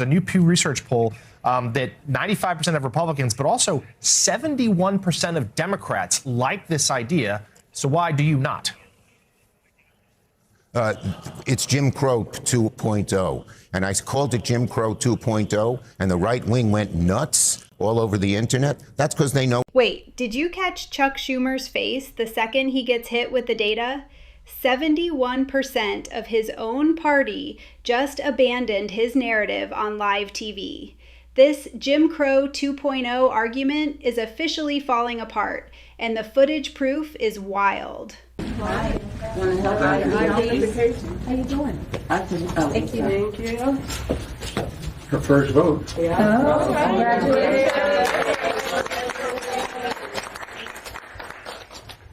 a new Pew Research poll that 95% of Republicans, but also 71% of Democrats like this idea. So why do you not? It's Jim Crow 2.0. And I called it Jim Crow 2.0, and the right wing went nuts all over the internet. That's because they know. Wait, did you catch Chuck Schumer's face the second he gets hit with the data? 71% of his own party just abandoned his narrative on live TV. This Jim Crow 2.0 argument is officially falling apart, and the footage proof is wild. Hi. How you doing? Thank you. Thank you. Her first vote. Yeah. Oh, congratulations.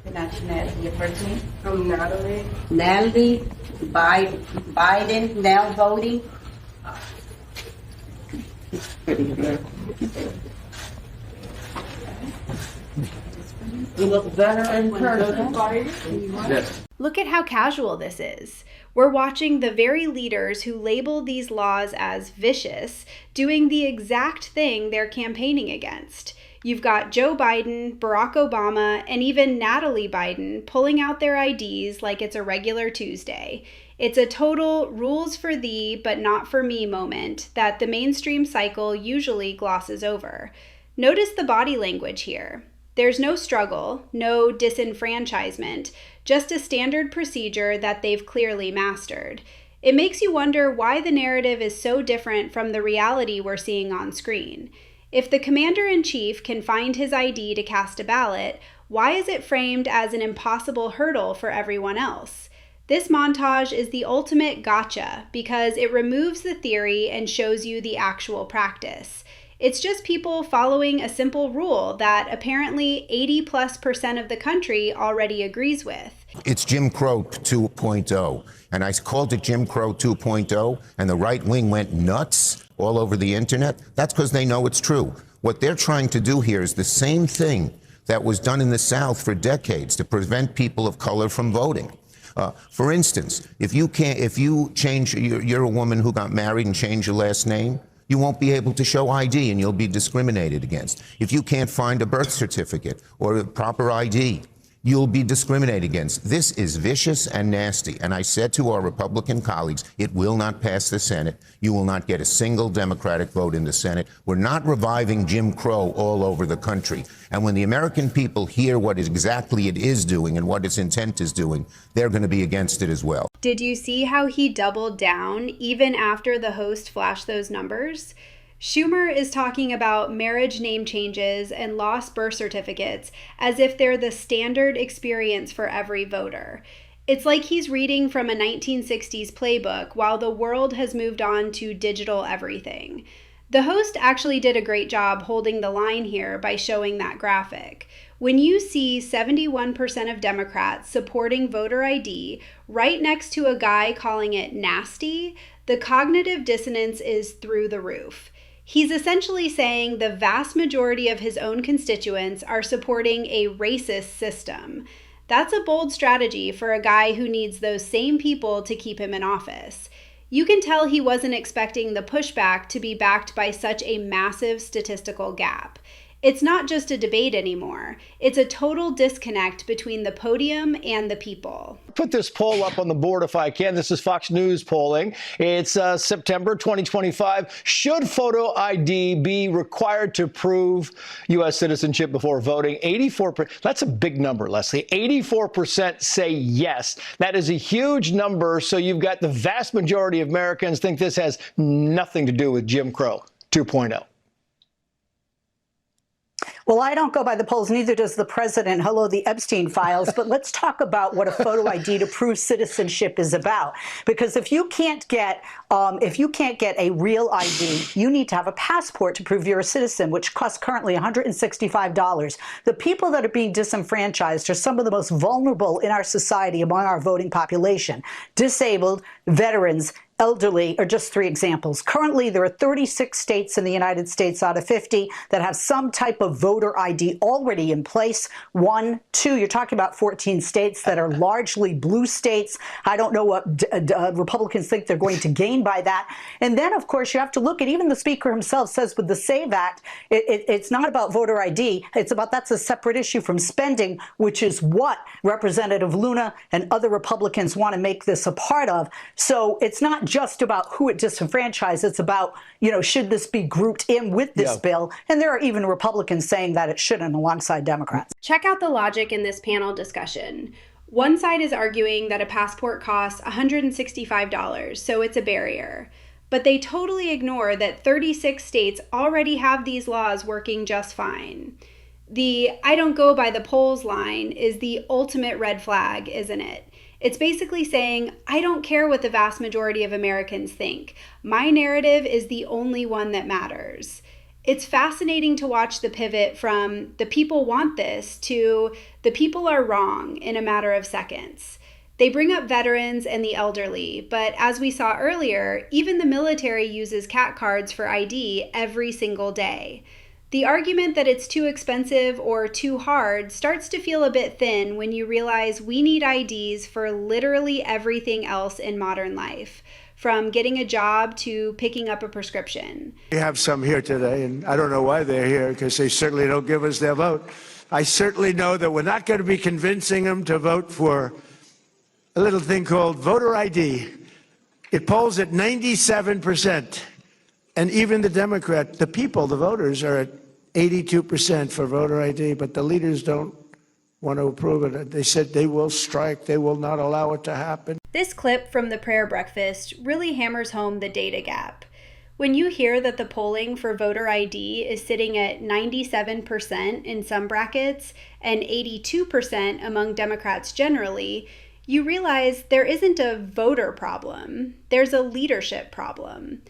Your nationality, your first name? I'm Natalie. Natalie Biden, now voting. It's pretty good. You look better in person. Yes. Look at how casual this is. We're watching the very leaders who label these laws as vicious doing the exact thing they're campaigning against. You've got Joe Biden, Barack Obama, and even Natalie Biden pulling out their IDs like it's a regular Tuesday. It's a total rules for thee but not for me moment that the mainstream cycle usually glosses over. Notice the body language here. There's no struggle, no disenfranchisement, just a standard procedure that they've clearly mastered. It makes you wonder why the narrative is so different from the reality we're seeing on screen. If the commander-in-chief can find his ID to cast a ballot, why is it framed as an impossible hurdle for everyone else? This montage is the ultimate gotcha because it removes the theory and shows you the actual practice. It's just people following a simple rule that apparently 80+% of the country already agrees with. It's Jim Crow 2.0. And I called it Jim Crow 2.0, and the right wing went nuts all over the internet. That's because they know it's true. What they're trying to do here is the same thing that was done in the South for decades to prevent people of color from voting. For instance, if you change, you're a woman who got married and changed your last name, you won't be able to show ID and you'll be discriminated against. If you can't find a birth certificate or a proper ID, you'll be discriminated against. This is vicious and nasty. And I said to our Republican colleagues, it will not pass the Senate. You will not get a single Democratic vote in the Senate. We're not reviving Jim Crow all over the country. And when the American people hear what exactly it is doing and what its intent is doing, they're going to be against it as well. Did you see how he doubled down even after the host flashed those numbers? Schumer is talking about marriage name changes and lost birth certificates as if they're the standard experience for every voter. It's like he's reading from a 1960s playbook while the world has moved on to digital everything. The host actually did a great job holding the line here by showing that graphic. When you see 71% of Democrats supporting voter ID right next to a guy calling it nasty, the cognitive dissonance is through the roof. He's essentially saying the vast majority of his own constituents are supporting a racist system. That's a bold strategy for a guy who needs those same people to keep him in office. You can tell he wasn't expecting the pushback to be backed by such a massive statistical gap. It's not just a debate anymore. It's a total disconnect between the podium and the people. Put this poll up on the board if I can. This is Fox News polling. It's September 2025. Should photo ID be required to prove U.S. citizenship before voting? 84%. That's a big number, Leslie. 84% say yes. That is a huge number. So you've got the vast majority of Americans think this has nothing to do with Jim Crow 2.0. Well, I don't go by the polls, neither does the president. Hello, the Epstein files. But let's talk about what a photo ID to prove citizenship is about. Because if you can't get a real ID, you need to have a passport to prove you're a citizen, which costs currently $165. The people that are being disenfranchised are some of the most vulnerable in our society among our voting population: disabled, veterans, elderly are just 3 examples. Currently, there are 36 states in the United States out of 50 that have some type of voter ID already in place. 1, 2, you're talking about 14 states that are largely blue states. I don't know what Republicans think they're going to gain by that. And then, of course, you have to look at, even the Speaker himself says with the SAVE Act, it's not about voter ID. It's about, that's a separate issue from spending, which is what Representative Luna and other Republicans want to make this a part of. So it's not just about who it disenfranchises. It's about, should this be grouped in with this bill? And there are even Republicans saying that it shouldn't, alongside Democrats. Check out the logic in this panel discussion. One side is arguing that a passport costs $165, so it's a barrier. But they totally ignore that 36 states already have these laws working just fine. The "I don't go by the polls" line is the ultimate red flag, isn't it? It's basically saying, I don't care what the vast majority of Americans think. My narrative is the only one that matters. It's fascinating to watch the pivot from the people want this to the people are wrong in a matter of seconds. They bring up veterans and the elderly, but as we saw earlier, even the military uses cat cards for ID every single day. The argument that it's too expensive or too hard starts to feel a bit thin when you realize we need IDs for literally everything else in modern life, from getting a job to picking up a prescription. We have some here today, and I don't know why they're here, because they certainly don't give us their vote. I certainly know that we're not going to be convincing them to vote for a little thing called voter ID. It polls at 97%. And even the the people, the voters, are at 82% for voter ID, but the leaders don't want to approve it. They said they will strike. They will not allow it to happen. This clip from the prayer breakfast really hammers home the data gap. When you hear that the polling for voter ID is sitting at 97% in some brackets and 82% among Democrats generally, you realize there isn't a voter problem. There's a leadership problem.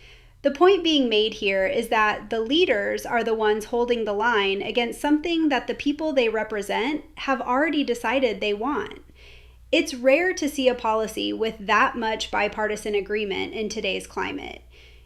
The point being made here is that the leaders are the ones holding the line against something that the people they represent have already decided they want. It's rare to see a policy with that much bipartisan agreement in today's climate.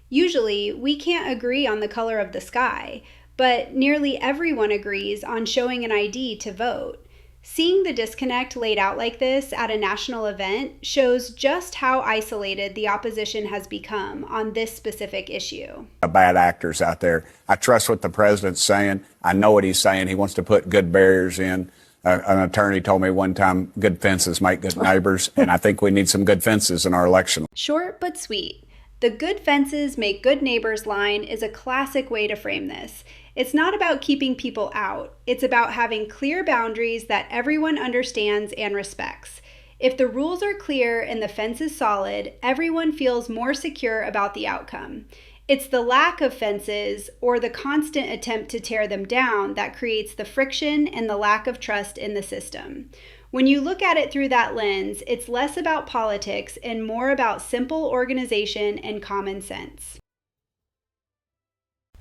Usually, we can't agree on the color of the sky, but nearly everyone agrees on showing an ID to vote. Seeing the disconnect laid out like this at a national event shows just how isolated the opposition has become on this specific issue. Bad actors out there. I trust what the president's saying. I know what he's saying. He wants to put good barriers in. An attorney told me one time, good fences make good neighbors, and I think we need some good fences in our election. Short but sweet. The good fences make good neighbors line is a classic way to frame this. It's not about keeping people out. It's about having clear boundaries that everyone understands and respects. If the rules are clear and the fence is solid, everyone feels more secure about the outcome. It's the lack of fences or the constant attempt to tear them down that creates the friction and the lack of trust in the system. When you look at it through that lens, it's less about politics and more about simple organization and common sense.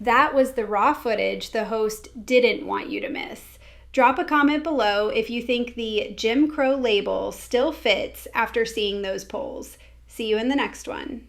That was the raw footage the host didn't want you to miss. Drop a comment below if you think the Jim Crow label still fits after seeing those polls. See you in the next one.